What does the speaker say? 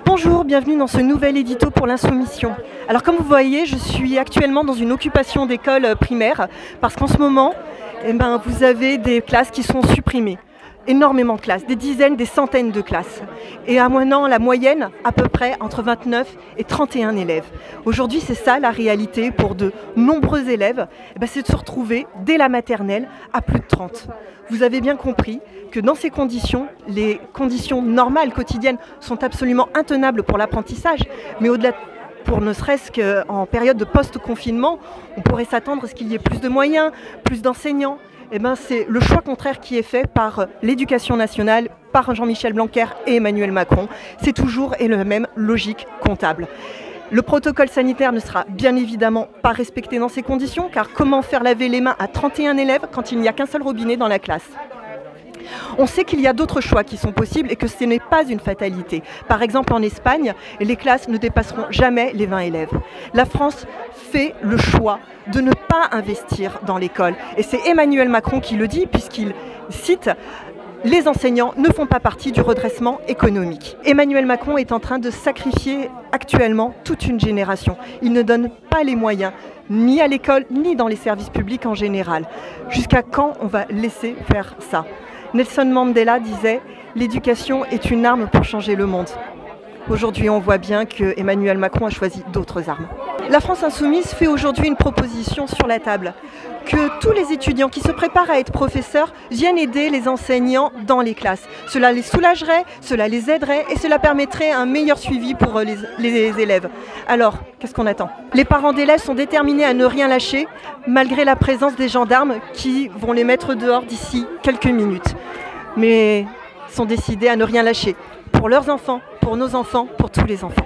Bonjour, bienvenue dans ce nouvel édito pour l'insoumission. Alors comme vous voyez, je suis actuellement dans une occupation d'école primaire parce qu'en ce moment, vous avez des classes qui sont supprimées. Énormément de classes, des dizaines, des centaines de classes. Et à maintenant, la moyenne, à peu près entre 29 et 31 élèves. Aujourd'hui, c'est ça la réalité pour de nombreux élèves, c'est de se retrouver dès la maternelle à plus de 30. Vous avez bien compris que dans ces conditions, les conditions normales, quotidiennes, sont absolument intenables pour l'apprentissage, mais au-delà, pour ne serait-ce qu'en période de post-confinement, on pourrait s'attendre à ce qu'il y ait plus de moyens, plus d'enseignants. C'est le choix contraire qui est fait par l'éducation nationale, par Jean-Michel Blanquer et Emmanuel Macron. C'est toujours et la même logique comptable. Le protocole sanitaire ne sera bien évidemment pas respecté dans ces conditions, car comment faire laver les mains à 31 élèves quand il n'y a qu'un seul robinet dans la classe ? On sait qu'il y a d'autres choix qui sont possibles et que ce n'est pas une fatalité. Par exemple, en Espagne, les classes ne dépasseront jamais les 20 élèves. La France fait le choix de ne pas investir dans l'école. Et c'est Emmanuel Macron qui le dit, puisqu'il cite « Les enseignants ne font pas partie du redressement économique ». Emmanuel Macron est en train de sacrifier actuellement toute une génération. Il ne donne pas les moyens, ni à l'école, ni dans les services publics en général. Jusqu'à quand on va laisser faire ça ? Nelson Mandela disait « L'éducation est une arme pour changer le monde ». Aujourd'hui, on voit bien que Emmanuel Macron a choisi d'autres armes. La France Insoumise fait aujourd'hui une proposition sur la table, que tous les étudiants qui se préparent à être professeurs viennent aider les enseignants dans les classes. Cela les soulagerait, cela les aiderait et cela permettrait un meilleur suivi pour les élèves. Alors, qu'est-ce qu'on attend ? Les parents d'élèves sont déterminés à ne rien lâcher, malgré la présence des gendarmes qui vont les mettre dehors d'ici quelques minutes. Mais sont décidés à ne rien lâcher, pour leurs enfants, pour nos enfants, pour tous les enfants.